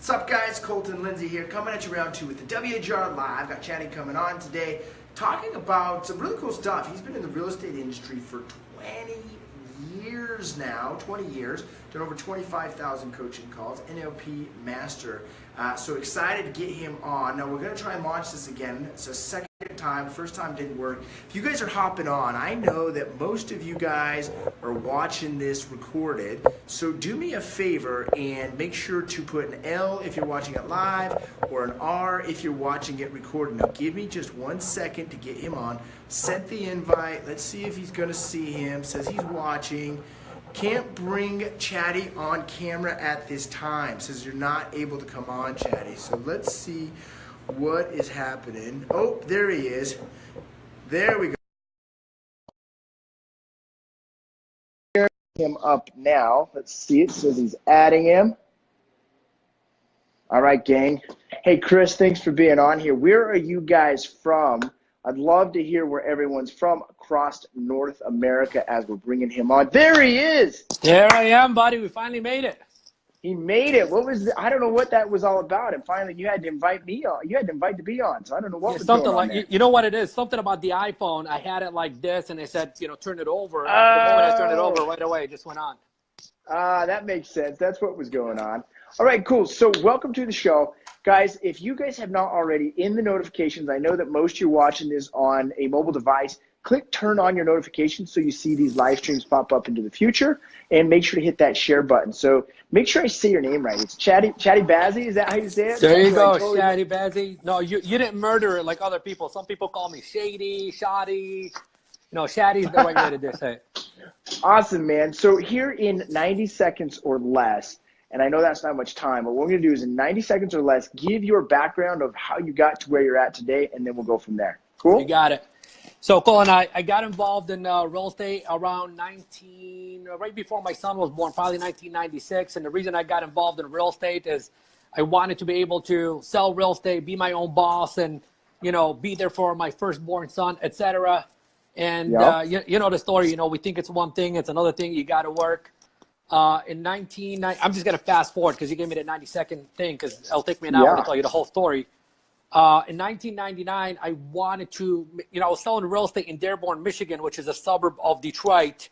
What's up, guys? Colton, Lindsay here, coming at you round two with the WHR Live. Got Chaddi coming on today, talking about some really cool stuff. He's been in the real estate industry for 20 years now, 20 years, done over 25,000 coaching calls, Nlp Master. So excited to get him on. Now we're going to try and launch this again. It's a second time. First time didn't work. If you guys are hopping on, I know that most of you guys are watching this recorded. So do me a favor and make sure to put an L if you're watching it live or an R if you're watching it recorded. Now give me just 1 second to get him on. Sent the invite. Let's see if he's going to see him. Says he's watching. Can't bring Chaddi on camera at this time. Says you're not able to come on, Chaddi. So let's see what is happening. Oh, there he is. There we go. Him up now. Let's see. It says he's adding him. All right, gang. Hey, Chris, thanks for being on here. Where are you guys from? I'd love to hear where everyone's from across North America as we're bringing him on. There he is. There I am, buddy. We finally made it. He made it. What was I don't know what that was all about. And finally, you had to invite me on. You had to invite to be on. So I don't know what was something going on like there. You know what it is? Something about the iPhone. I had it like this, and they said, turn it over. And the moment I turned it over, right away, it just went on. That makes sense. That's what was going on. All right, cool. So welcome to the show. Guys, if you guys have not already, in the notifications, I know that most of you watching this on a mobile device, click turn on your notifications so you see these live streams pop up into the future, and make sure to hit that share button. So make sure I say your name right. It's Chaddi Bazzi. Is that how you say it? There you go, Chaddi Bazzi. No, you didn't murder it like other people. Some people call me Shady, Shoddy. Shaddy's the right way to say it. Awesome, man. So here in 90 seconds or less, and I know that's not much time, but what we're going to do is in 90 seconds or less, give your background of how you got to where you're at today, and then we'll go from there. Cool? You got it. So, Colton, I got involved in real estate around right before my son was born, probably 1996. And the reason I got involved in real estate is I wanted to be able to sell real estate, be my own boss, and, be there for my firstborn son, etc. And, you know the story, we think it's one thing, it's another thing, you got to work. I'm just going to fast forward because you gave me the 90-second thing because it'll take me an hour to tell you the whole story. In 1999, I wanted to, I was selling real estate in Dearborn, Michigan, which is a suburb of Detroit.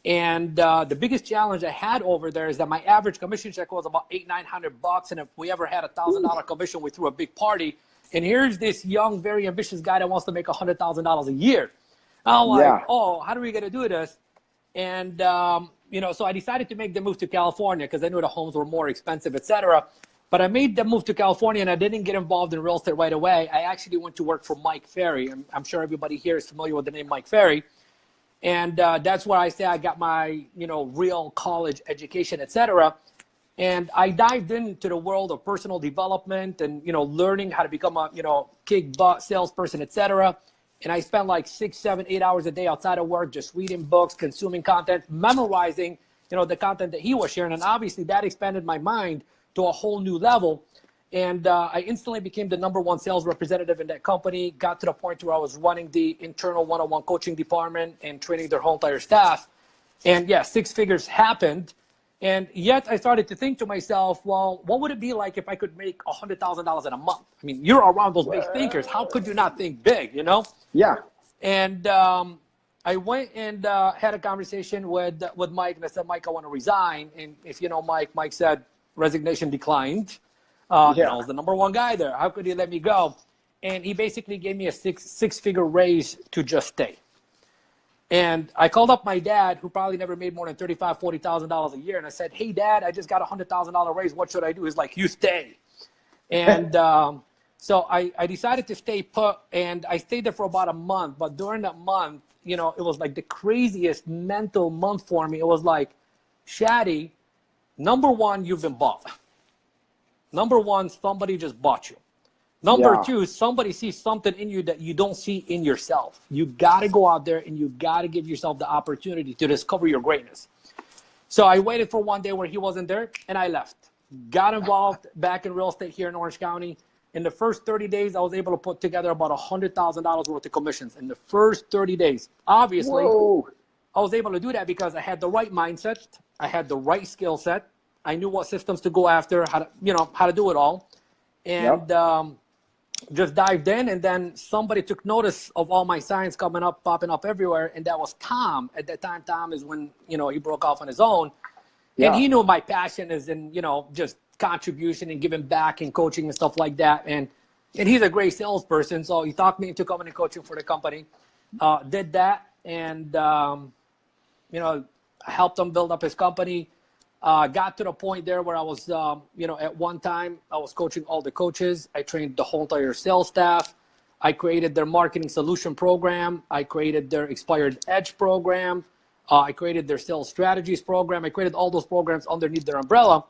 And the biggest challenge I had over there is that my average commission check was about $800-900. And if we ever had $1,000 commission, we threw a big party. And here's this young, very ambitious guy that wants to make $100,000 a year. I'm like, oh, how are we going to do this? And, so I decided to make the move to California because I knew the homes were more expensive, etc. But I made the move to California, and I didn't get involved in real estate right away. I actually went to work for Mike Ferry. I'm sure everybody here is familiar with the name Mike Ferry. And that's where I say I got my, real college education, etc. And I dived into the world of personal development and, learning how to become a, kick butt salesperson, etc. And I spent like 6, 7, 8 hours a day outside of work, just reading books, consuming content, memorizing, the content that he was sharing. And obviously that expanded my mind to a whole new level. And I instantly became the #1 sales representative in that company, got to the point where I was running the internal one-on-one coaching department and training their whole entire staff. And yeah, 6 figures happened. And yet I started to think to myself, well, what would it be like if I could make $100,000 in a month? I mean, you're around those big thinkers. How could you not think big, Yeah. And I went and had a conversation with Mike, and I said, Mike, I want to resign. And if you know Mike said resignation declined. I was the #1 guy there. How could he let me go? And he basically gave me a six-figure raise to just stay. And I called up my dad, who probably never made more than $35,000, $40,000 a year. And I said, hey, Dad, I just got a $100,000 raise. What should I do? He's like, you stay. And so I decided to stay put, and I stayed there for about a month. But during that month, it was like the craziest mental month for me. It was like, Chaddi, #1, you've been bought. #1, somebody just bought you. Number 2, somebody sees something in you that you don't see in yourself. You got to go out there and you got to give yourself the opportunity to discover your greatness. So I waited for one day where he wasn't there, and I left. Got involved back in real estate here in Orange County. In the first 30 days, I was able to put together about $100,000 worth of commissions in the first 30 days. Obviously, I was able to do that because I had the right mindset. I had the right skill set. I knew what systems to go after, how to do it all. And just dived in, and then somebody took notice of all my signs popping up everywhere, and that was Tom. At that time, Tom is when, he broke off on his own. And he knew my passion is in, just contribution and giving back and coaching and stuff like that. And he's a great salesperson, so he talked me into coming and coaching for the company. Did that, and helped him build up his company. Got to the point there where I was, at one time I was coaching all the coaches. I trained the whole entire sales staff. I created their marketing solution program. I created their expired edge program. I created their sales strategies program. I created all those programs underneath their umbrella,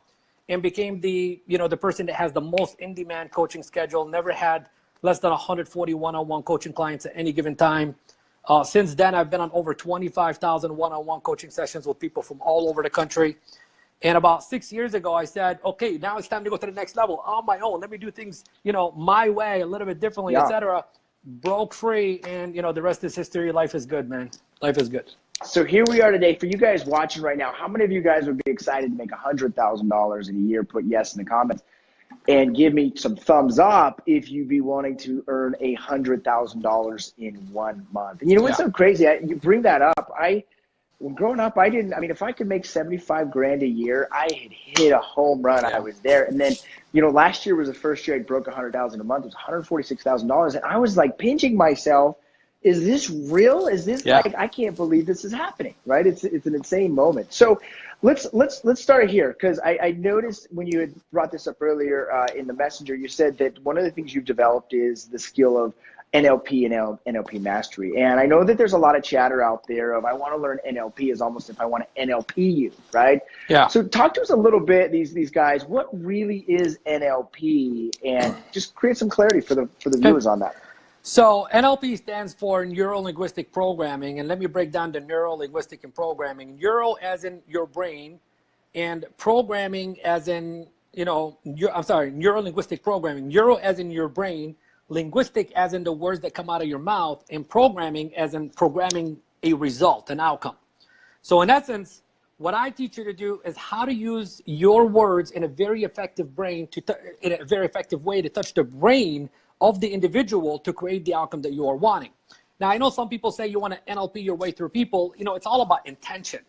and became the person that has the most in-demand coaching schedule. Never had less than 140 one-on-one coaching clients at any given time. Since then, I've been on over 25,000 one-on-one coaching sessions with people from all over the country. And about 6 years ago, I said, okay, now it's time to go to the next level on my own. Let me do things, my way, a little bit differently, etc. Broke free, and, the rest is history. Life is good, man. Life is good. So here we are today. For you guys watching right now, how many of you guys would be excited to make $100,000 in a year? Put yes in the comments. And give me some thumbs up if you'd be wanting to earn $100,000 in 1 month. And what's so crazy? You bring that up. When growing up, if I could make 75 grand a year, I had hit a home run. I was there. And then, last year was the first year I broke 100,000 a month. It was $146,000. And I was like pinching myself. Is this real? Is this like, I can't believe this is happening, right? It's an insane moment. So let's start here, because I noticed when you had brought this up earlier in the messenger, you said that one of the things you've developed is the skill of NLP and NLP mastery. And I know that there's a lot of chatter out there of, I want to learn NLP as almost if I want to NLP you, right? Yeah. So talk to us a little bit, these guys, what really is NLP, and just create some clarity for the viewers on that. So NLP stands for Neuro-Linguistic Programming, and let me break down the neuro-linguistic and programming. Neuro as in your brain, and programming as in, neuro-linguistic programming. Neuro as in your brain, linguistic as in the words that come out of your mouth, and programming as in programming a result, an outcome. So in essence, what I teach you to do is how to use your words in a very effective way to touch the brain of the individual to create the outcome that you are wanting. Now, I know some people say you want to NLP your way through people. It's all about intention.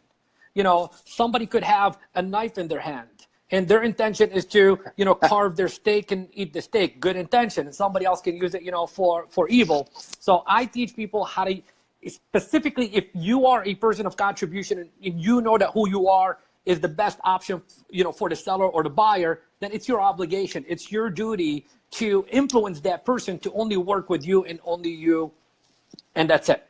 Somebody could have a knife in their hand, and their intention is to, carve their steak and eat the steak. Good intention. And somebody else can use it, for evil. So I teach people how to, specifically if you are a person of contribution and you know that who you are is the best option, for the seller or the buyer, then it's your obligation. It's your duty to influence that person to only work with you and only you, and that's it.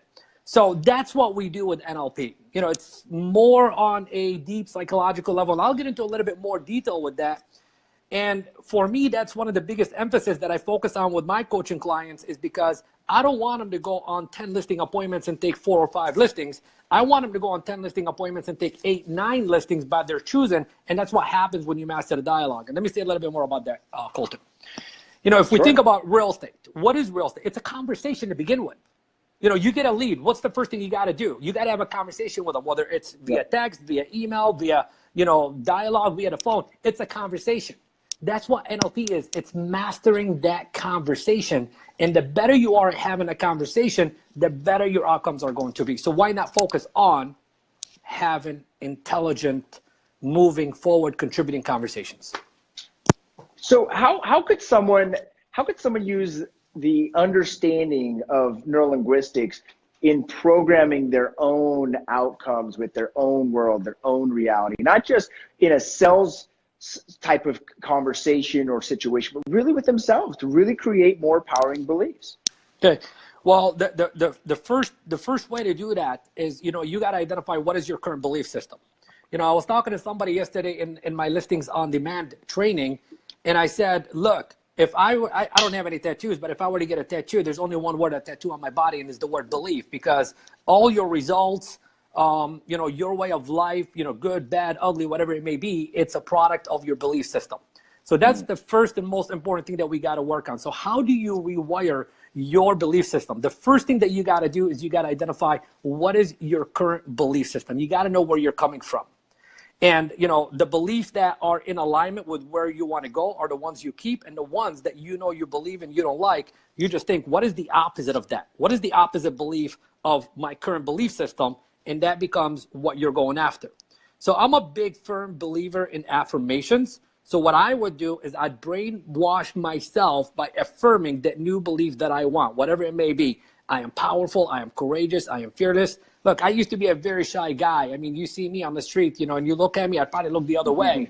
So that's what we do with NLP. It's more on a deep psychological level, and I'll get into a little bit more detail with that. And for me, that's one of the biggest emphasis that I focus on with my coaching clients, is because I don't want them to go on 10 listing appointments and take 4 or 5 listings. I want them to go on 10 listing appointments and take 8, 9 listings by their choosing. And that's what happens when you master the dialogue. And let me say a little bit more about that, Colton. If we think about real estate, what is real estate? It's a conversation to begin with. You get a lead. What's the first thing you got to do? You got to have a conversation with them, whether it's via text, via email, via, dialogue, via the phone. It's a conversation. That's what NLP is. It's mastering that conversation. And the better you are at having a conversation, the better your outcomes are going to be. So why not focus on having intelligent, moving forward, contributing conversations? So how could someone use the understanding of neurolinguistics in programming their own outcomes with their own world, their own reality, not just in a sales type of conversation or situation, but really with themselves to really create more empowering beliefs? Okay. Well, the first way to do that is, you got to identify what is your current belief system. I was talking to somebody yesterday in my listings on demand training, and I said, look, if I don't have any tattoos, but if I were to get a tattoo, there's only one word, a tattoo on my body, and it's the word belief, because all your results, your way of life, good, bad, ugly, whatever it may be, it's a product of your belief system. So that's the first and most important thing that we got to work on. So how do you rewire your belief system? The first thing that you got to do is you got to identify what is your current belief system. You got to know where you're coming from. And, you know, the beliefs that are in alignment with where you want to go are the ones you keep, and the ones that you know you believe and you don't like, you just think, what is the opposite of that? What is the opposite belief of my current belief system? And that becomes what you're going after. So I'm a big, firm believer in affirmations. So what I would do is I'd brainwash myself by affirming that new belief that I want, whatever it may be. I am powerful. I am courageous. I am fearless. Look, I used to be a very shy guy. I mean, you see me on the street, you know, and you look at me, I'd probably look the other way,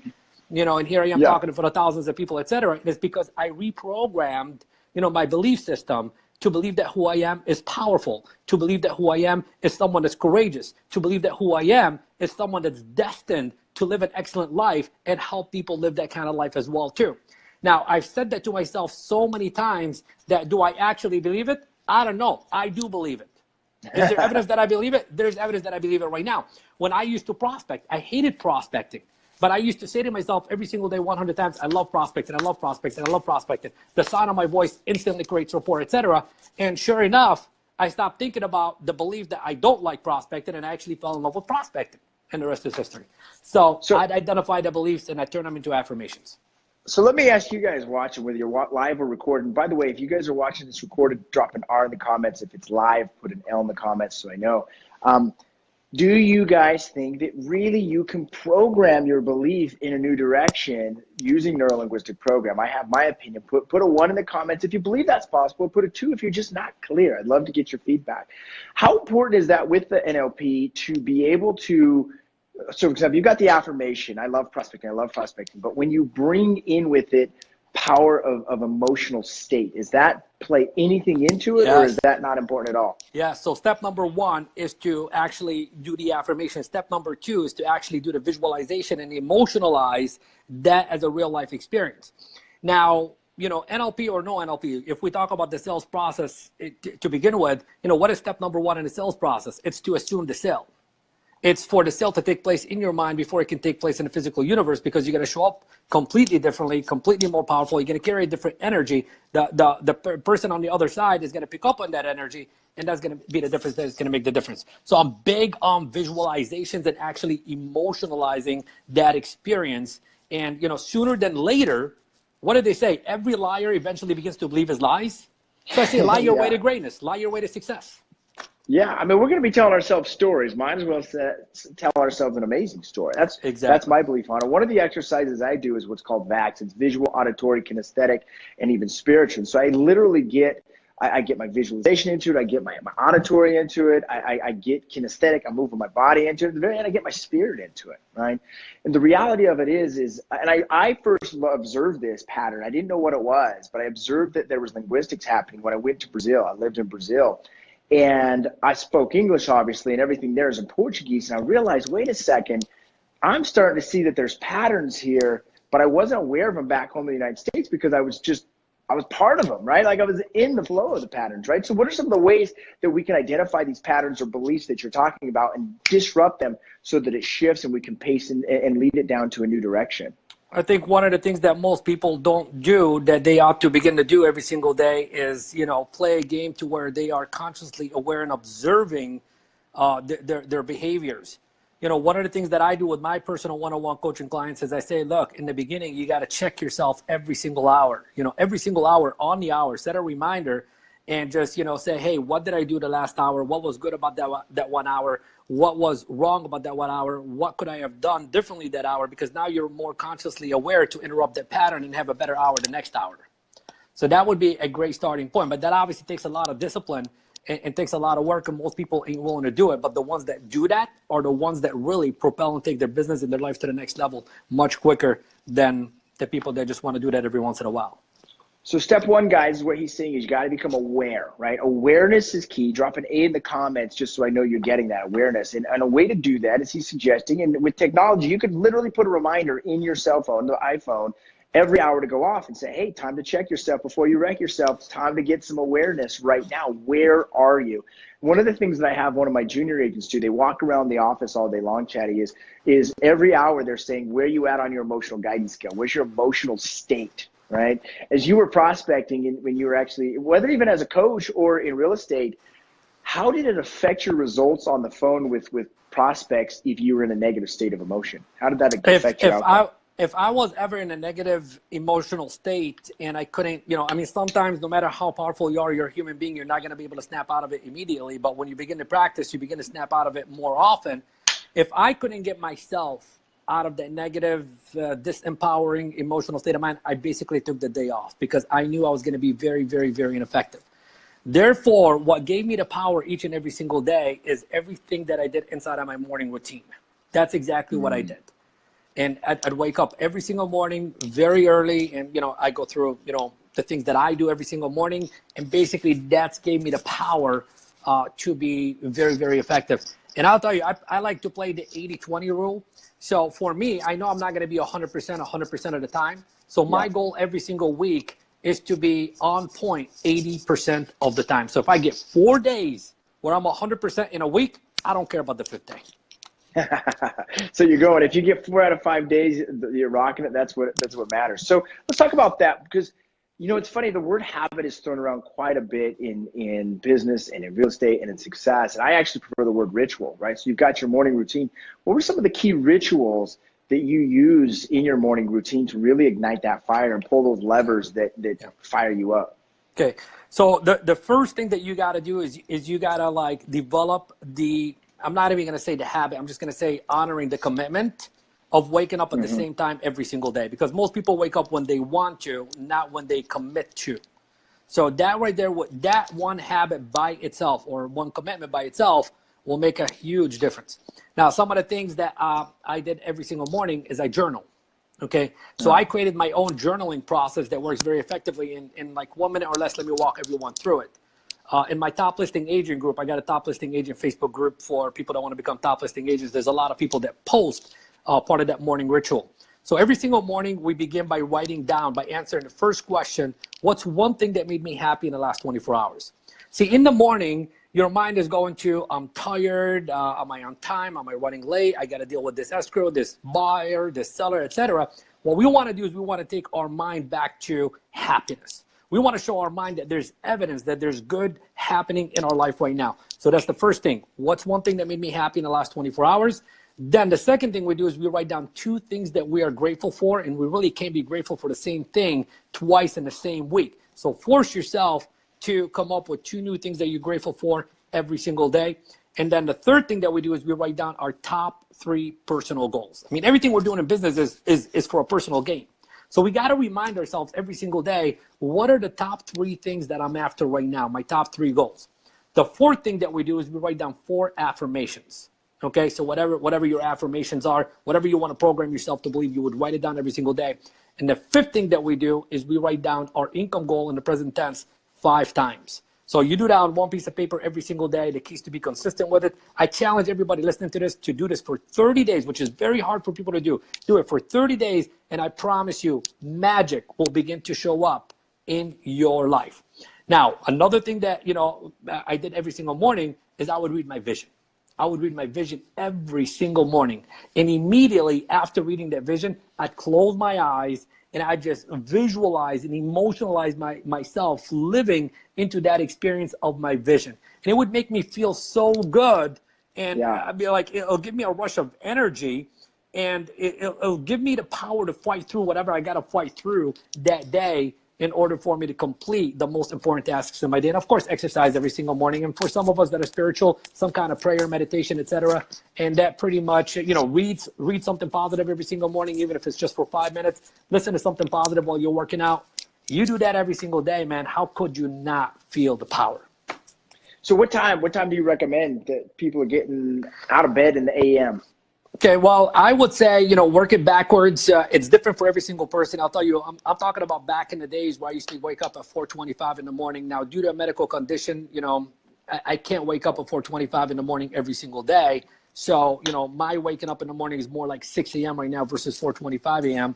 you know, and here I am talking in front of thousands of people, et cetera. And it's because I reprogrammed, you know, my belief system to believe that who I am is powerful, to believe that who I am is someone that's courageous, to believe that who I am is someone that's destined to live an excellent life and help people live that kind of life as well, too. Now, I've said that to myself so many times that do I actually believe it? I don't know. I do believe it. Is there evidence that I believe it? There's evidence that I believe it right now. When I used to prospect, I hated prospecting. But I used to say to myself every single day, 100 times, I love prospecting, I love prospecting, I love prospecting. The sound of my voice instantly creates rapport, etc. And sure enough, I stopped thinking about the belief that I don't like prospecting, and I actually fell in love with prospecting. And the rest is history. So I'd identify the beliefs and I turn them into affirmations. So let me ask you guys watching, whether you're live or recording. By the way, if you guys are watching this recorded, drop an R in the comments. If it's live, put an L in the comments so I know. Do you guys think that really you can program your belief in a new direction using neuro-linguistic program? I have my opinion. Put a 1 in the comments if you believe that's possible. Put a 2 if you're just not clear. I'd love to get your feedback. How important is that with the NLP to be able to, so for example, you got the affirmation, I love prospecting, but when you bring in with it power of emotional state, does that play anything into it? Yes. Or is that not important at all? Yeah, so step number 1 is to actually do the affirmation. Step number 2 is to actually do the visualization and emotionalize that as a real life experience. Now, you know, NLP or no NLP, if we talk about the sales process to begin with, you know, what is step number 1 in the sales process? It's to assume the sale. It's for the sale to take place in your mind before it can take place in the physical universe, because you're going to show up completely differently, completely more powerful. You're going to carry a different energy. The person on the other side is going to pick up on that energy, and that's going to be the difference that's going to make the difference. So I'm big on visualizations and actually emotionalizing that experience. And, you know, sooner than later, what did they say? Every liar eventually begins to believe his lies. So I say, lie your way to greatness, lie your way to success. Yeah, I mean, we're going to be telling ourselves stories. Might as well tell ourselves an amazing story. That's my belief on it. One of the exercises I do is what's called VAX. It's visual, auditory, kinesthetic, and even spiritual. So I literally get my visualization into it. I get my auditory into it. I get kinesthetic. I'm moving my body into it. At the very end, I get my spirit into it, right? And the reality of it is and I first observed this pattern. I didn't know what it was, but I observed that there was linguistics happening when I went to Brazil. I lived in Brazil. And I spoke English, obviously, and everything there is in Portuguese. And I realized, wait a second, I'm starting to see that there's patterns here, but I wasn't aware of them back home in the United States because I was part of them, right? Like I was in the flow of the patterns, right? So what are some of the ways that we can identify these patterns or beliefs that you're talking about and disrupt them so that it shifts and we can pace and lead it down to a new direction? I think one of the things that most people don't do that they ought to begin to do every single day is, you know, play a game to where they are consciously aware and observing their behaviors. You know, one of the things that I do with my personal one-on-one coaching clients is I say, look, in the beginning, you got to check yourself every single hour, you know, every single hour on the hour, set a reminder and just, you know, say, hey, what did I do the last hour? What was good about that 1 hour? What was wrong about that 1 hour? What could I have done differently that hour? Because now you're more consciously aware to interrupt that pattern and have a better hour the next hour. So that would be a great starting point. But that obviously takes a lot of discipline and takes a lot of work, and most people ain't willing to do it. But the ones that do that are the ones that really propel and take their business and their life to the next level much quicker than the people that just want to do that every once in a while. So step 1, guys, is what he's saying is you got to become aware, right? Awareness is key. Drop an A in the comments just so I know you're getting that awareness. And a way to do that is he's suggesting, and with technology, you could literally put a reminder in your cell phone, the iPhone, every hour to go off and say, hey, time to check yourself before you wreck yourself. It's time to get some awareness right now. Where are you? One of the things that I have one of my junior agents do, they walk around the office all day long, Chaddi, is every hour they're saying, where are you at on your emotional guidance scale? Where's your emotional state? Right? As you were prospecting and when you were actually, whether even as a coach or in real estate, how did it affect your results on the phone with prospects if you were in a negative state of emotion? How did that affect your outcome? If I was ever in a negative emotional state and I couldn't, I mean, sometimes no matter how powerful you are, you're a human being, you're not going to be able to snap out of it immediately. But when you begin to practice, you begin to snap out of it more often. If I couldn't get myself out of that negative, disempowering emotional state of mind, I basically took the day off because I knew I was going to be very, very, very ineffective. Therefore, what gave me the power each and every single day is everything that I did inside of my morning routine. That's exactly what I did. And I'd wake up every single morning very early, and I go through the things that I do every single morning, and basically that's gave me the power to be very, very effective. And I'll tell you, I like to play the 80-20 rule. So for me, I know I'm not going to be 100% of the time. So my goal every single week is to be on point 80% of the time. So if I get 4 days where I'm 100% in a week, I don't care about the 5th day. So you're going, if you get 4 out of 5 days, you're rocking it. That's what matters. So let's talk about that, because it's funny, the word habit is thrown around quite a bit in business and in real estate and in success. And I actually prefer the word ritual, right? So you've got your morning routine. What were some of the key rituals that you use in your morning routine to really ignite that fire and pull those levers that fire you up? Okay. So the first thing that you got to do is you got to develop I'm not even going to say the habit. I'm just going to say honoring the commitment of waking up at the same time every single day, because most people wake up when they want to, not when they commit to. So that right there, that one habit by itself or one commitment by itself will make a huge difference. Now, some of the things that I did every single morning is I journal. Okay. So I created my own journaling process that works very effectively in like 1 minute or less. Let me walk everyone through it. In my top listing agent group, I got a top listing agent Facebook group for people that want to become top listing agents. There's a lot of people that post part of that morning ritual. So every single morning we begin by writing down, by answering the first question, what's one thing that made me happy in the last 24 hours? See, in the morning, your mind is going to, I'm tired, am I on time, am I running late, I got to deal with this escrow, this buyer, this seller, etc. What we want to do is we want to take our mind back to happiness. We want to show our mind that there's evidence that there's good happening in our life right now. So that's the first thing. What's one thing that made me happy in the last 24 hours? Then the second thing we do is we write down 2 things that we are grateful for, and we really can't be grateful for the same thing twice in the same week. So force yourself to come up with 2 new things that you're grateful for every single day. And then the third thing that we do is we write down our top 3 personal goals. I mean, everything we're doing in business is for a personal gain. So we got to remind ourselves every single day, what are the top 3 things that I'm after right now, my top 3 goals? The fourth thing that we do is we write down 4 affirmations. Okay, so whatever your affirmations are, whatever you want to program yourself to believe, you would write it down every single day. And the fifth thing that we do is we write down our income goal in the present tense 5 times. So you do that on one piece of paper every single day. The key is to be consistent with it. I challenge everybody listening to this to do this for 30 days, which is very hard for people to do. Do it for 30 days, and I promise you, magic will begin to show up in your life. Now, another thing that I did every single morning is I would read my vision. I would read my vision every single morning. And immediately after reading that vision, I'd close my eyes and I just visualize and emotionalize myself living into that experience of my vision. And it would make me feel so good. And I'd be like, it'll give me a rush of energy, and it'll give me the power to fight through whatever I got to fight through that day in order for me to complete the most important tasks in my day. And of course, exercise every single morning. And for some of us that are spiritual, some kind of prayer, meditation, etc. And that pretty much, read something positive every single morning, even if it's just for 5 minutes. Listen to something positive while you're working out. You do that every single day, man. How could you not feel the power? So what time do you recommend that people are getting out of bed in the AM? Okay, well, I would say, work it backwards. It's different for every single person. I'll tell you, I'm talking about back in the days where I used to wake up at 4:25 in the morning. Now, due to a medical condition, I can't wake up at 4:25 in the morning every single day. So, my waking up in the morning is more like 6 a.m. right now versus 4:25 a.m.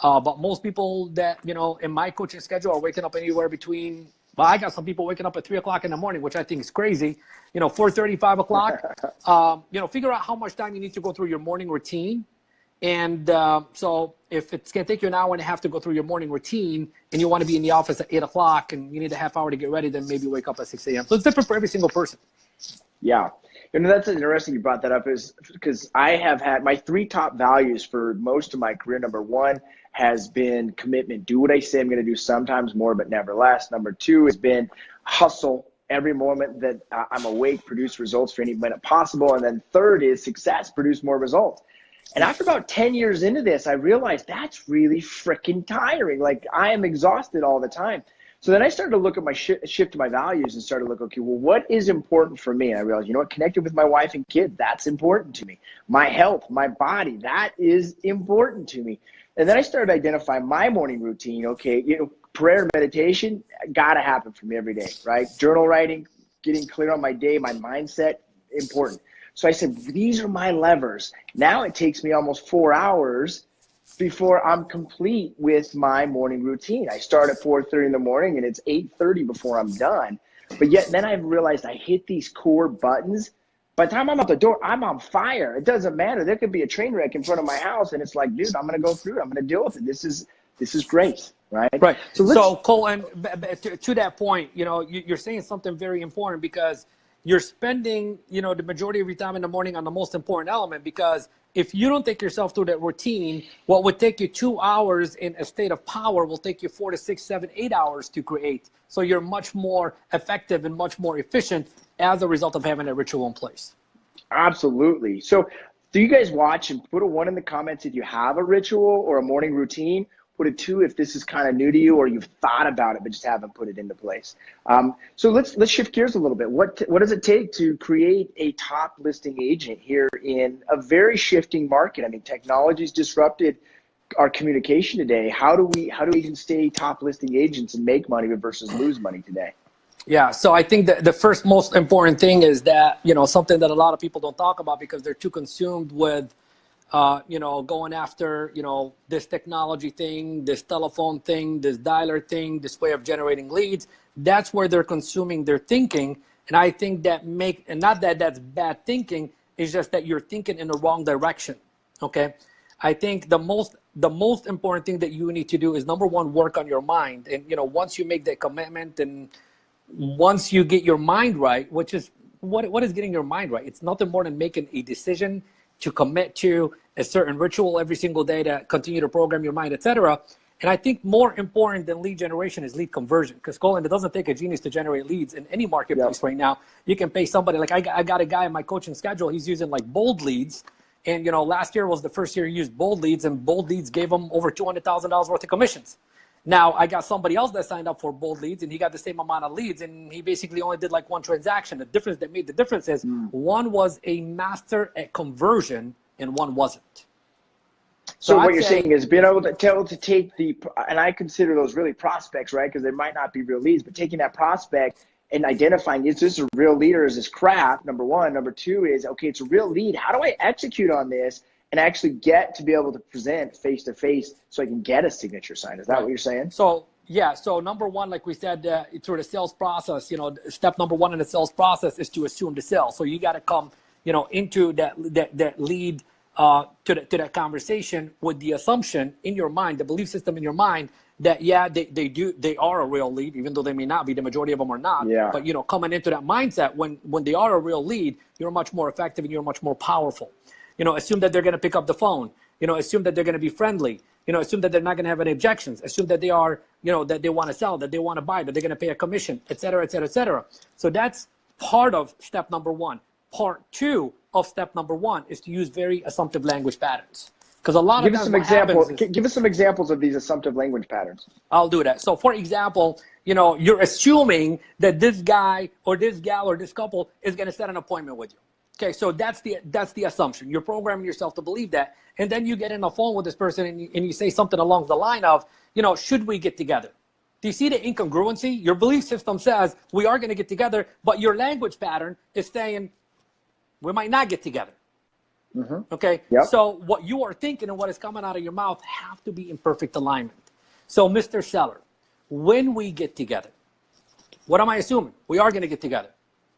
But most people that, in my coaching schedule are waking up anywhere between, well, I got some people waking up at 3 o'clock in the morning, which I think is crazy. 4:30, 5 o'clock. Figure out how much time you need to go through your morning routine. And so if it's going to take you an hour and a half to go through your morning routine, and you want to be in the office at 8 o'clock and you need a half hour to get ready, then maybe wake up at 6 a.m. So it's different for every single person. Yeah. You know, that's interesting you brought that up, is because I have had my 3 top values for most of my career. Number 1 has been commitment. Do what I say I'm going to do, sometimes more, but never less. Number 2 has been hustle every moment that I'm awake, produce results for any minute possible. And then 3rd is success, produce more results. And after about 10 years into this, I realized that's really freaking tiring. Like, I am exhausted all the time. So then I started to look at my shift to my values and started to look, okay, well, what is important for me? And I realized, you know what, connected with my wife and kids, that's important to me. My health, my body, that is important to me. And then I started to identify my morning routine. Okay, you know, prayer and meditation got to happen for me every day, right? Journal writing, getting clear on my day, my mindset, important. So I said, these are my levers. Now it takes me almost 4 hours before I'm complete with my morning routine. I start at 4:30 in the morning and it's 8:30 before I'm done. But yet then I've realized I hit these core buttons. By the time I'm out the door, I'm on fire. It doesn't matter. There could be a train wreck in front of my house and it's like, dude, I'm going to go through it. I'm going to deal with it. This is great, right? Right. So Colton, to that point, you know, you're saying something very important, because you're spending, you know, the majority of your time in the morning on the most important element. Because if you don't take yourself through that routine, what would take you 2 hours in a state of power will take you 4 to 6, 7, 8 hours to create. So you're much more effective and much more efficient as a result of having a ritual in place. Absolutely. So do you guys watch, and put a 1 in the comments if you have a ritual or a morning routine? Put a 2 if this is kind of new to you or you've thought about it but just haven't put it into place. So let's shift gears a little bit. What does it take to create a top listing agent here in a very shifting market? I mean, technology's disrupted our communication today. How do we even stay top listing agents and make money versus lose money today? Yeah, so I think that the first most important thing is that, you know, something that a lot of people don't talk about because they're too consumed with you know, going after, you know, this technology thing, this telephone thing, this dialer thing, this way of generating leads. That's where they're consuming their thinking. And I think that and not that that's bad thinking, it's just that you're thinking in the wrong direction. Okay. I think the most important thing that you need to do is, number 1, work on your mind. And, you know, once you make that commitment and once you get your mind right, which is what is getting your mind right? It's nothing more than making a decision to commit to a certain ritual every single day to continue to program your mind, etc. And I think more important than lead generation is lead conversion, because Colton, it doesn't take a genius to generate leads in any marketplace right now. You can pay somebody. Like I got a guy in my coaching schedule. He's using like bold leads, and you know, last year was the first year he used bold leads, and bold leads gave him over $200,000 worth of commissions. Now I got somebody else that signed up for bold leads, and he got the same amount of leads, and he basically only did like 1 transaction. The difference that made the difference is one was a master at conversion and one wasn't. So what you're saying is being able to take and I consider those really prospects, right? Because they might not be real leads, but taking that prospect and identifying, is this a real lead or is this crap? Number 1. Number 2 is, okay, it's a real lead. How do I execute on this and actually get to be able to present face to face so I can get a signature sign? Is that what you're saying? So yeah. So number 1, like we said, through the sales process, you know, step number 1 in the sales process is to assume the sale. So you got to come, you know, into that lead to that conversation with the assumption in your mind, the belief system in your mind that, yeah, they are a real lead, even though they may not be. The majority of them are not. Yeah. But, you know, coming into that mindset, when they are a real lead, you're much more effective and you're much more powerful. You know, assume that they're going to pick up the phone. You know, assume that they're going to be friendly. You know, assume that they're not going to have any objections. Assume that they are, you know, that they want to sell, that they want to buy, that they're going to pay a commission, et cetera, et cetera, et cetera. So that's part of step number 1. Part 2 of step number 1 is to use very assumptive language patterns. Because a lot of times give us some examples of these assumptive language patterns. I'll do that. So for example, you know, you're assuming that this guy or this gal or this couple is going to set an appointment with you. Okay, so that's the assumption. You're programming yourself to believe that. And then you get in the phone with this person and you say something along the line of, you know, should we get together? Do you see the incongruency? Your belief system says we are going to get together, but your language pattern is saying we might not get together. Mm-hmm. Okay, yep. So what you are thinking and what is coming out of your mouth have to be in perfect alignment. So Mr. Seller, when we get together, what am I assuming? We are going to get together.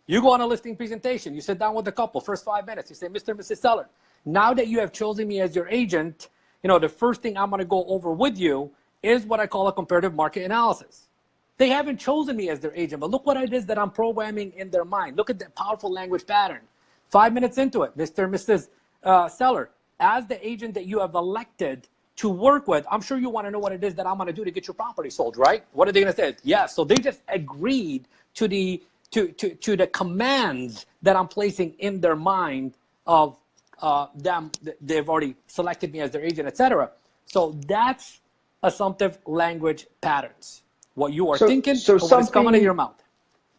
You go on a listing presentation, you sit down with the couple, first 5 minutes, you say, Mr. and Mrs. Seller, now that you have chosen me as your agent, you know, the first thing I'm going to go over with you is what I call a comparative market analysis. They haven't chosen me as their agent, but look what it is that I'm programming in their mind. Look at that powerful language pattern. 5 minutes into it, Mr. and Mrs. Seller, as the agent that you have elected to work with, I'm sure you want to know what it is that I'm going to do to get your property sold, right? What are they going to say? Yes. So they just agreed to the commands that I'm placing in their mind of them. They've already selected me as their agent, etc. So that's assumptive language patterns. What you are thinking, or what's coming out of your mouth.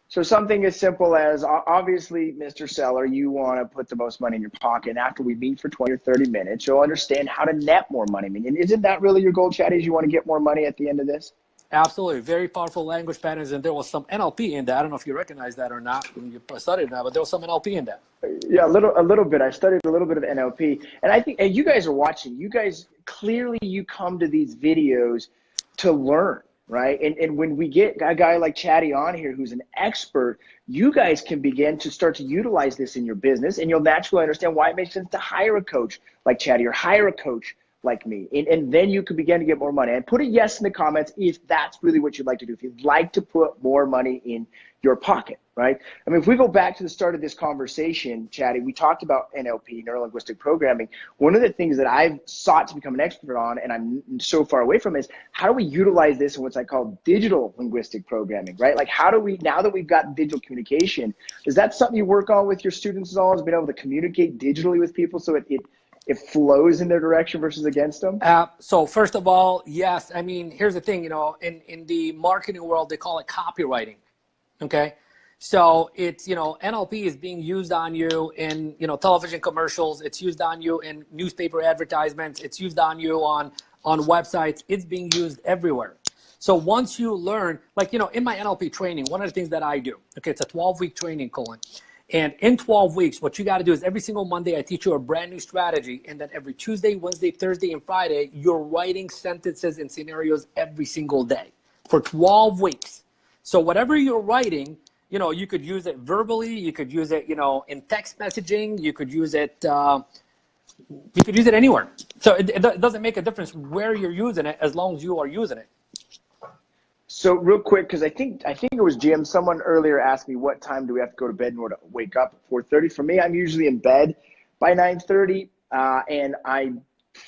So something as simple as, obviously, Mr. Seller, you want to put the most money in your pocket. And after we meet for 20 or 30 minutes, you'll understand how to net more money. I mean, and isn't that really your goal, Chaddi, is you want to get more money at the end of this? Absolutely. Very powerful language patterns. And there was some NLP in that. I don't know if you recognize that or not when you studied that, but there was some NLP in that. Yeah, a little bit. I studied a little bit of NLP. And I think, and you guys are watching, you guys, clearly you come to these videos to learn. Right. And when we get a guy like Chaddi on here, who's an expert, you guys can begin to start to utilize this in your business, and you'll naturally understand why it makes sense to hire a coach like Chaddi or hire a coach like me. And then you can begin to get more money. And put a yes in the comments if that's really what you'd like to do, if you'd like to put more money in your pocket. Right. I mean, if we go back to the start of this conversation, Chaddi, we talked about NLP, neuro-linguistic programming. One of the things that I've sought to become an expert on, and I'm so far away from, is how do we utilize this in what's I call digital linguistic programming, right? Like, how do we, now that we've got digital communication, is that something you work on with your students at all, is being able to communicate digitally with people so it flows in their direction versus against them? So first of all, yes. I mean, here's the thing, in the marketing world, they call it copywriting. Okay. So it's, NLP is being used on you in, television commercials. It's used on you in newspaper advertisements. It's used on you on websites. It's being used everywhere. So once you learn, like, in my NLP training, one of the things that I do, okay, it's a 12-week training, Colton. And in 12 weeks, what you got to do is every single Monday, I teach you a brand new strategy. And then every Tuesday, Wednesday, Thursday, and Friday, you're writing sentences and scenarios every single day for 12 weeks. So whatever you're writing, you could use it verbally, you could use it, in text messaging, you could use it anywhere. So it doesn't make a difference where you're using it as long as you are using it. So real quick, because I think it was Jim, someone earlier asked me what time do we have to go to bed in order to wake up at 4:30. For me, I'm usually in bed by 9:30, and I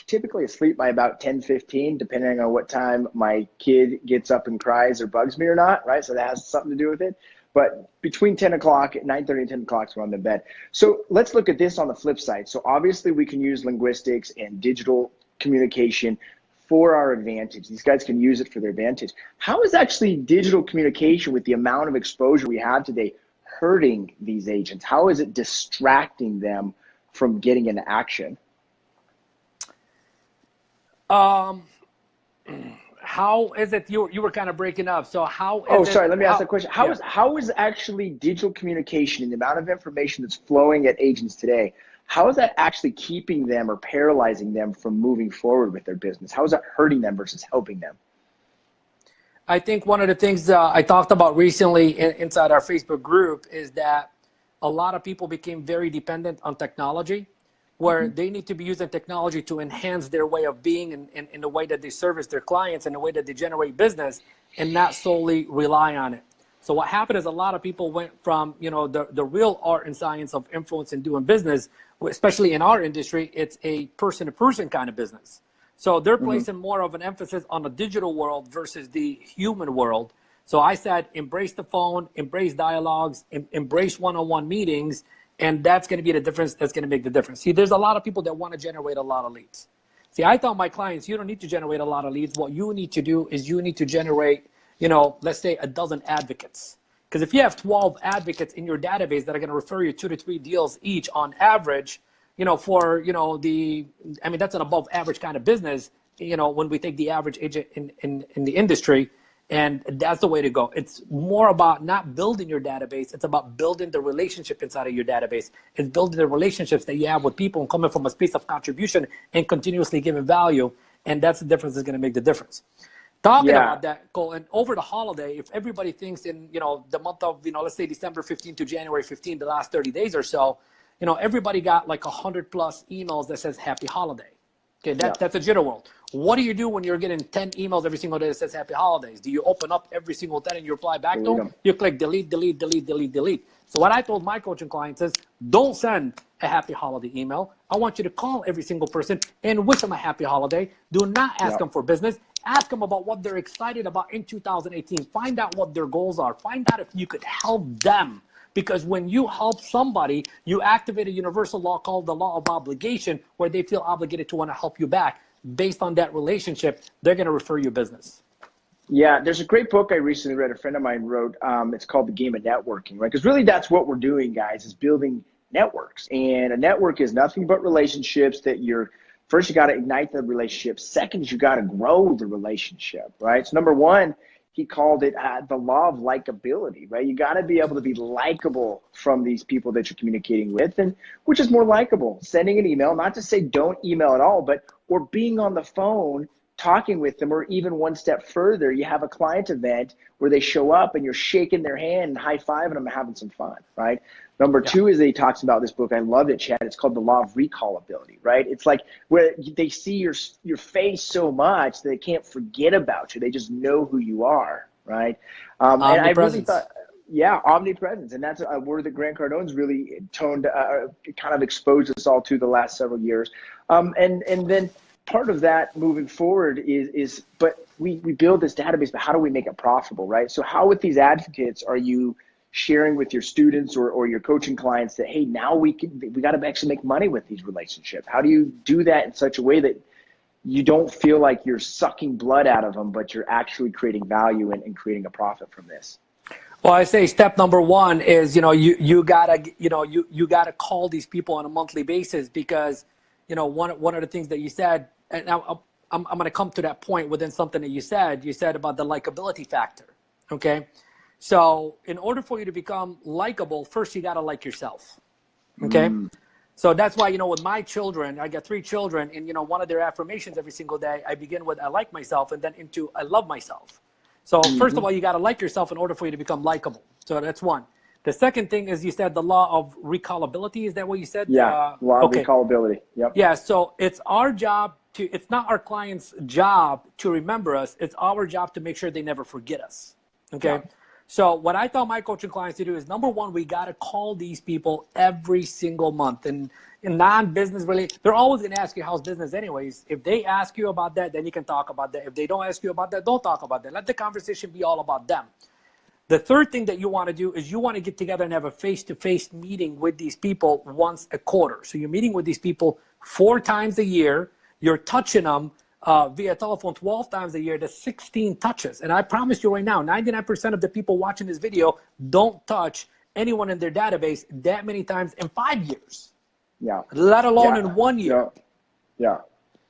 typically asleep by about 10:15, depending on what time my kid gets up and cries or bugs me or not, right? So that has something to do with it. But between 10 o'clock, 9:30 and 10 o'clock is when I'm in bed. So let's look at this on the flip side. So obviously we can use linguistics and digital communication for our advantage. These guys can use it for their advantage. How is actually digital communication, with the amount of exposure we have today, hurting these agents? How is it distracting them from getting into action? How is it, you were kind of breaking up, so how is let me ask that question. How is actually digital communication and the amount of information that's flowing at agents today, how is that actually keeping them or paralyzing them from moving forward with their business? How is that hurting them versus helping them? I think one of the things I talked about recently inside our Facebook group is that a lot of people became very dependent on technology, where they need to be using technology to enhance their way of being and in the way that they service their clients and the way that they generate business, and not solely rely on it. So what happened is a lot of people went from, the real art and science of influence and doing business, especially in our industry, it's a person-to-person kind of business. So they're placing more of an emphasis on the digital world versus the human world. So I said, embrace the phone, embrace dialogues, embrace one-on-one meetings, and that's going to be the difference. That's going to make the difference. See, there's a lot of people that want to generate a lot of leads. See, I tell my clients, you don't need to generate a lot of leads. What you need to do is you need to generate, let's say a dozen advocates. Because if you have 12 advocates in your database that are going to refer you 2 to 3 deals each on average, that's an above average kind of business, when we take the average agent in the industry. And that's the way to go. It's more about not building your database. It's about building the relationship inside of your database. It's building the relationships that you have with people and coming from a space of contribution and continuously giving value. And that's the difference that's going to make the difference. Talking about that, Colton, over the holiday, if everybody thinks in, the month of, let's say December 15 to January 15, the last 30 days or so, everybody got like 100+ emails that says happy holiday. Okay, that's a jitter world. What do you do when you're getting 10 emails every single day that says happy holidays? Do you open up every single 10 and you reply back to them? You click delete, delete, delete, delete, delete. So what I told my coaching clients is, don't send a happy holiday email. I want you to call every single person and wish them a happy holiday. Do not ask them for business. Ask them about what they're excited about in 2018. Find out what their goals are. Find out if you could help them. Because when you help somebody, you activate a universal law called the law of obligation, where they feel obligated to want to help you back. Based on that relationship, they're going to refer you business. Yeah, there's a great book I recently read, a friend of mine wrote. It's called The Game of Networking, right? Because really that's what we're doing, guys, is building networks. And a network is nothing but relationships that first you got to ignite the relationship. Second is you got to grow the relationship, right? So number one, he called it the law of likability, right? You got to be able to be likable from these people that you're communicating with, and which is more likable, sending an email, not to say don't email at all, but or being on the phone, talking with them, or even one step further, you have a client event where they show up and you're shaking their hand and high-fiving them and having some fun, right? Number two is that he talks about this book. I loved it, Chad. It's called The Law of Recallability, right? It's like where they see your face so much that they can't forget about you. They just know who you are, right? And I really thought, yeah, omnipresence. And that's a word that Grant Cardone's really kind of exposed us all to the last several years. And then part of that moving forward is but we build this database, but how do we make it profitable, right? So how with these advocates are you sharing with your students or your coaching clients that, hey, now we got to actually make money with these relationships? How do you do that in such a way that you don't feel like you're sucking blood out of them, but you're actually creating value and creating a profit from this? Well, I say step number one is, you gotta call these people on a monthly basis, because, one of the things that you said, and now I'm going to come to that point within something that you said about the likability factor. Okay. So in order for you to become likable, first you got to like yourself. Okay. So that's why, with my children, I got 3 children, and, one of their affirmations every single day, I begin with, I like myself, and then into, I love myself. So first of all, you got to like yourself in order for you to become likable. So that's one. The second thing is, you said the law of recallability. Is that what you said? Yeah. Law of recallability. Yep. Yeah. So it's our job it's not our client's job to remember us. It's our job to make sure they never forget us. Okay. Yeah. So what I tell my coaching clients to do is, number one, we got to call these people every single month. And in non-business related, they're always going to ask you how's business anyways. If they ask you about that, then you can talk about that. If they don't ask you about that, don't talk about that. Let the conversation be all about them. The third thing that you want to do is you want to get together and have a face-to-face meeting with these people once a quarter. So you're meeting with these people 4 times a year. You're touching them via telephone 12 times a year. That's 16 touches. And I promise you right now, 99% of the people watching this video don't touch anyone in their database that many times in 5 years. Yeah. Let alone in 1 year. Yeah.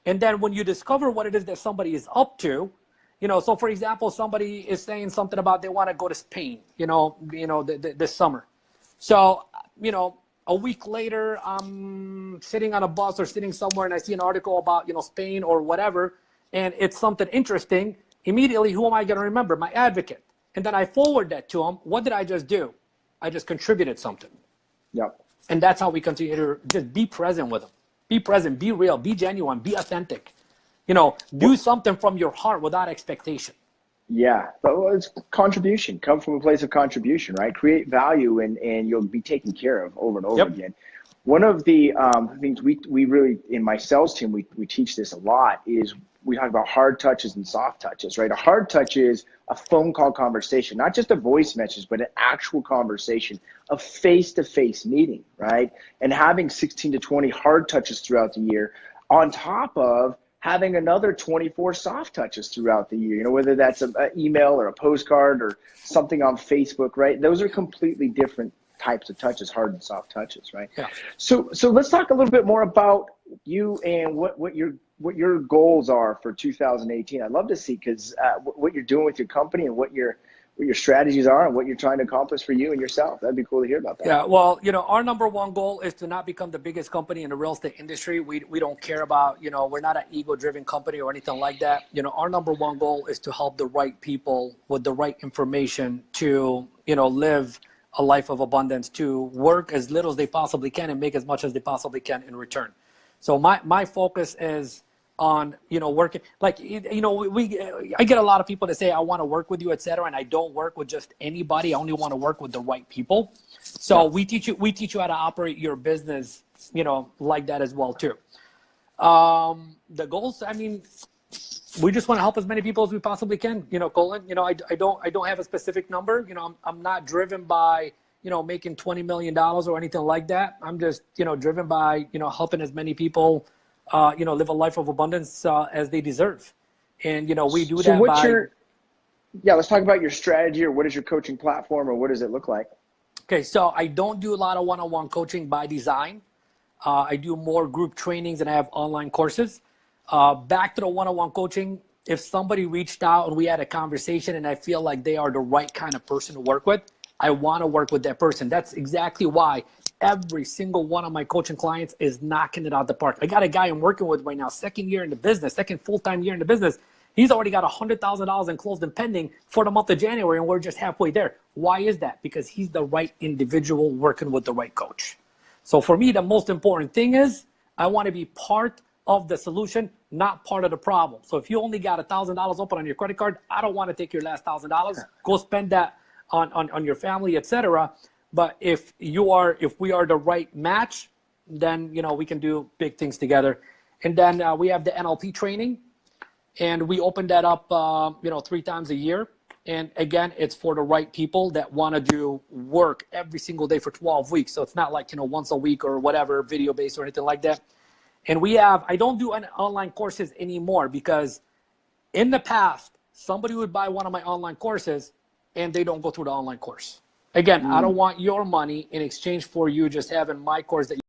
And then when you discover what it is that somebody is up to, so for example, somebody is saying something about they want to go to Spain, this summer. So, a week later, I'm sitting on a bus or sitting somewhere and I see an article about, Spain or whatever, and it's something interesting. Immediately, who am I going to remember? My advocate. And then I forward that to him. What did I just do? I just contributed something. Yep. And that's how we continue to just be present with them. Be present, be real, be genuine, be authentic. Do something from your heart without expectation. Yeah, but it's contribution. Come from a place of contribution, right? Create value, and you'll be taken care of over and over again. One of the things we really, in my sales team, we teach this a lot, is we talk about hard touches and soft touches, right? A hard touch is a phone call conversation, not just a voice message, but an actual conversation, a face-to-face meeting, right? And having 16 to 20 hard touches throughout the year on top of having another 24 soft touches throughout the year, whether that's an email or a postcard or something on Facebook, right? Those are completely different types of touches, hard and soft touches, right? Yeah. So let's talk a little bit more about you and what your goals are for 2018. I'd love to see, because what you're doing with your company and what your strategies are and what you're trying to accomplish for you and yourself. That'd be cool to hear about that. Yeah, well, our number one goal is to not become the biggest company in the real estate industry. We don't care about, we're not an ego-driven company or anything like that. Our number one goal is to help the right people with the right information to, live a life of abundance, to work as little as they possibly can and make as much as they possibly can in return. So my focus is on, you know, working. Like, you know, I get a lot of people that say, I want to work with you, et cetera. And I don't work with just anybody. I only want to work with the right people. So we teach you how to operate your business, you know, like that as well too. The goals, I mean, we just want to help as many people as we possibly can. You know, Colton, you know, I don't have a specific number. You know, I'm not driven by, you know, making $20 million or anything like that. I'm just, you know, driven by, you know, helping as many people, you know, live a life of abundance as they deserve. And, you know, we do that by. Let's talk about your strategy, or what is your coaching platform, or what does it look like? Okay, so I don't do a lot of one-on-one coaching by design. I do more group trainings, and I have online courses. Back to the one-on-one coaching, if somebody reached out and we had a conversation and I feel like they are the right kind of person to work with, I want to work with that person. That's exactly why every single one of my coaching clients is knocking it out the park. I got a guy I'm working with right now, second full-time year in the business. He's already got $100,000 in closed and pending for the month of January, and we're just halfway there. Why is that? Because he's the right individual working with the right coach. So for me, the most important thing is I want to be part of the solution, not part of the problem. So if you only got $1,000 open on your credit card, I don't want to take your last $1,000. Go spend that on your family, etc. But if we are the right match, then, you know, we can do big things together. And then we have the Nlp training, and we open that up, you know, 3 times a year. And again, it's for the right people that want to do work every single day for 12 weeks. So it's not like, you know, once a week or whatever, video based or anything like that. And I don't do any online courses anymore, because in the past, somebody would buy one of my online courses and they don't go through the online course. Again, I don't want your money in exchange for you just having my course that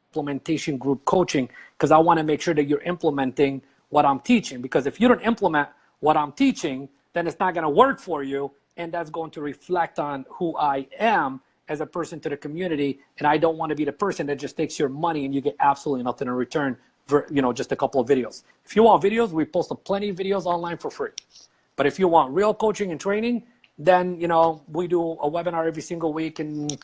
implementation group coaching, because I want to make sure that you're implementing what I'm teaching. Because if you don't implement what I'm teaching, then it's not going to work for you. And that's going to reflect on who I am as a person to the community. And I don't want to be the person that just takes your money and you get absolutely nothing in return for, you know, just a couple of videos. If you want videos, we post plenty of videos online for free. But if you want real coaching and training, then, you know, we do a webinar every single week. And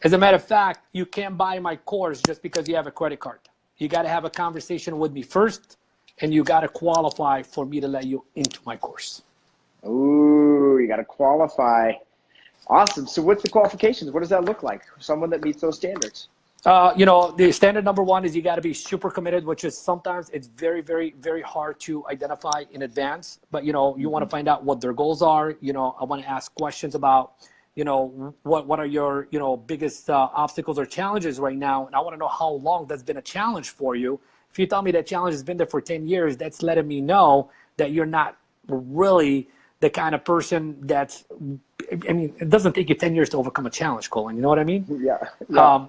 as a matter of fact, you can't buy my course just because you have a credit card. You got to have a conversation with me first, and you got to qualify for me to let you into my course. Ooh, you got to qualify. Awesome. So what's the qualifications? What does that look like? Someone that meets those standards? You know, the standard number one is you got to be super committed, which is sometimes it's very, very, very hard to identify in advance. But, you know, you want to find out what their goals are. You know, I want to ask questions about, you know, what are your, you know, biggest obstacles or challenges right now. And I want to know how long that's been a challenge for you. If you tell me that challenge has been there for 10 years, that's letting me know that you're not really the kind of person that's, I mean, it doesn't take you 10 years to overcome a challenge, Colton. You know what I mean? Yeah.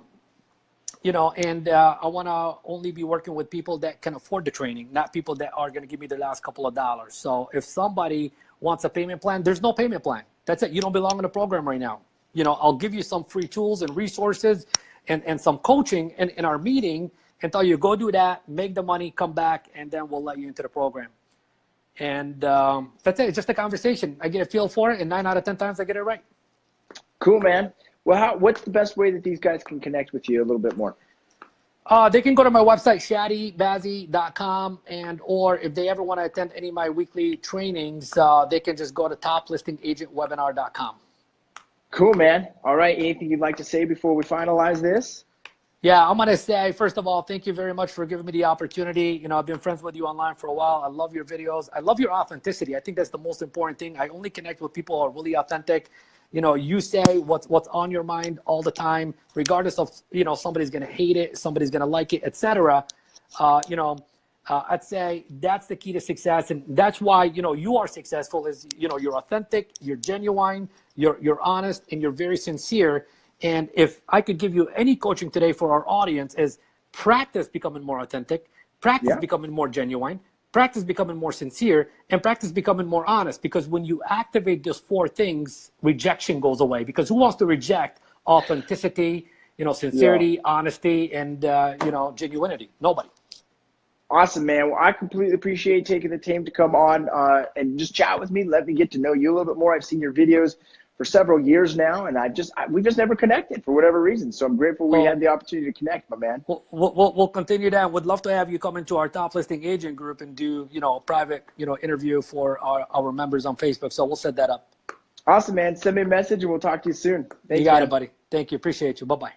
You know, and I want to only be working with people that can afford the training, not people that are going to give me the last couple of dollars. So if somebody wants a payment plan, there's no payment plan. That's it. You don't belong in the program right now. You know, I'll give you some free tools and resources and some coaching in our meeting and tell you, go do that, make the money, come back, and then we'll let you into the program. And that's it. It's just a conversation. I get a feel for it, and 9 out of 10 times I get it right. Cool, man. Well, what's the best way that these guys can connect with you a little bit more? They can go to my website, chaddibazzi.com, or if they ever want to attend any of my weekly trainings, they can just go to toplistingagentwebinar.com. Cool, man. All right. Anything you'd like to say before we finalize this? Yeah, I'm going to say, first of all, thank you very much for giving me the opportunity. You know, I've been friends with you online for a while. I love your videos. I love your authenticity. I think that's the most important thing. I only connect with people who are really authentic. You know, you say what's on your mind all the time, regardless of, you know, somebody's going to hate it, somebody's going to like it, etc. You know, I'd say that's the key to success. And that's why, you know, you are successful is, you know, you're authentic, you're genuine, you're honest, and you're very sincere. And if I could give you any coaching today for our audience is practice becoming more authentic, practice becoming more genuine, practice becoming more sincere, and practice becoming more honest. Because when you activate those 4 things, rejection goes away. Because who wants to reject authenticity, you know, sincerity, honesty, and, you know, genuinity? Nobody. Awesome, man. Well, I completely appreciate taking the time to come on and just chat with me. Let me get to know you a little bit more. I've seen your videos. for several years now, and we've just never connected for whatever reason. So I'm grateful we had the opportunity to connect, my man. We'll continue that. Would love to have you come into our top listing agent group and do, a private, interview for our members on Facebook. So we'll set that up. Awesome, man. Send me a message and we'll talk to you soon. Thanks, you got man. it, buddy. Thank you. Appreciate you. Bye-bye.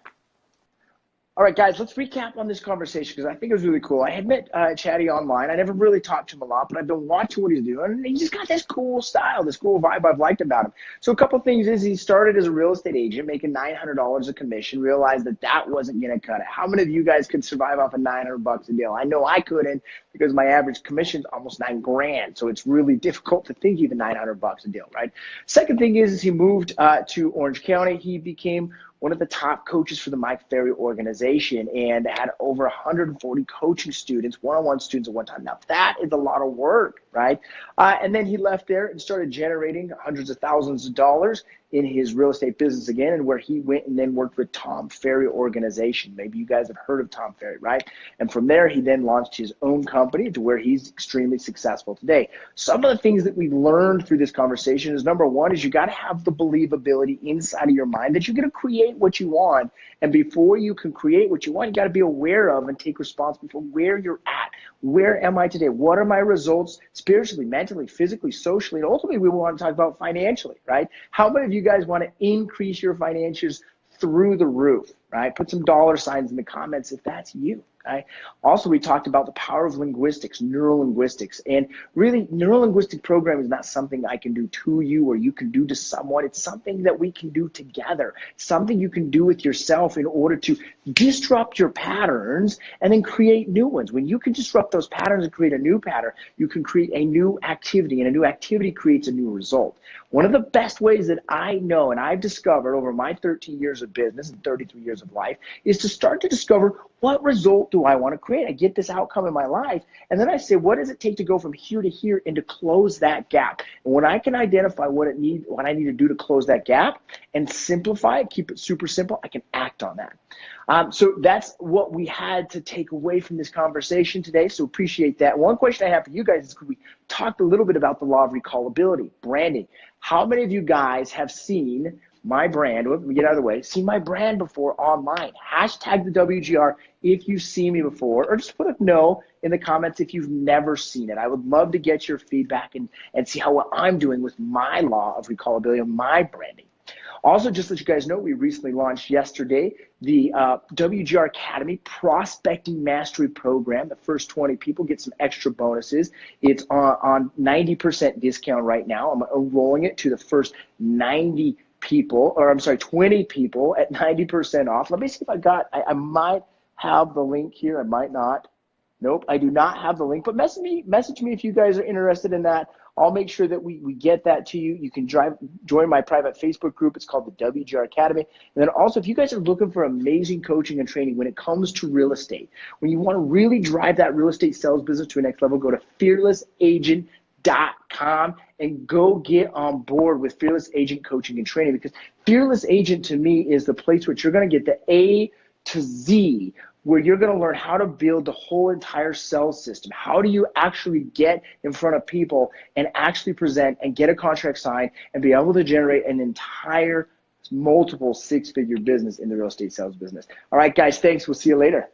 All right, guys, let's recap on this conversation because I think it was really cool. I had met Chaddi online. I never really talked to him a lot, but I've been watching what he's doing. And he's just got this cool style, this cool vibe I've liked about him. So a couple things is he started as a real estate agent, making $900 a commission, realized that wasn't going to cut it. How many of you guys could survive off of $900 a deal? I know I couldn't because my average commission's almost $9,000. So it's really difficult to think even $900 a deal, right? Second thing is he moved to Orange County. He became one of the top coaches for the Mike Ferry organization and had over 140 coaching students, one-on-one students at one time. Now, that is a lot of work, right? And then he left there and started generating hundreds of thousands of dollars in his real estate business again, and where he went and then worked with Tom Ferry organization. Maybe you guys have heard of Tom Ferry, right? And from there, he then launched his own company to where he's extremely successful today. Some of the things that we've learned through this conversation is, number one, is you got to have the believability inside of your mind that you're going to create what you want. And before you can create what you want, you got to be aware of and take responsibility for where you're at. Where am I today? What are my results spiritually, mentally, physically, socially? And ultimately, we want to talk about financially, right? How many of you guys want to increase your financials through the roof, right? Put some dollar signs in the comments if that's you. Okay? Also, we talked about the power of linguistics, neurolinguistics, and really neurolinguistic programming is not something I can do to you or you can do to someone. It's something that we can do together, something you can do with yourself in order to disrupt your patterns and then create new ones. When you can disrupt those patterns and create a new pattern, you can create a new activity, and a new activity creates a new result. One of the best ways that I know and I've discovered over my 13 years of business and 33 years of life is to start to discover what result do I want to create? I get this outcome in my life, and then I say, what does it take to go from here to here and to close that gap? And when I can identify what I need to do to close that gap and simplify it, keep it super simple, I can act on that. So that's what we had to take away from this conversation today. So appreciate that. One question I have for you guys is, we talked a little bit about the law of recallability, branding. How many of you guys have seen my brand, let me get out of the way, seen my brand before online? Hashtag the WGR if you've seen me before, or just put a no in the comments if you've never seen it. I would love to get your feedback and see how what I'm doing with my law of recallability and my branding. Also, just to let you guys know, we recently launched yesterday the WGR Academy Prospecting Mastery Program. The first 20 people get some extra bonuses. It's on 90% discount right now. I'm rolling it to the first 20 people at 90% off. Let me see if I might have the link here. I might not. Nope, I do not have the link, but message me if you guys are interested in that. I'll make sure that we get that to you. You can join my private Facebook group. It's called the WGR Academy. And then also, if you guys are looking for amazing coaching and training when it comes to real estate, when you want to really drive that real estate sales business to a next level, go to fearlessagent.com and go get on board with Fearless Agent Coaching and Training, because Fearless Agent to me is the place where you're going to get the A to Z, where you're going to learn how to build the whole entire sales system. How do you actually get in front of people and actually present and get a contract signed and be able to generate an entire multiple six-figure business in the real estate sales business? All right, guys, thanks. We'll see you later.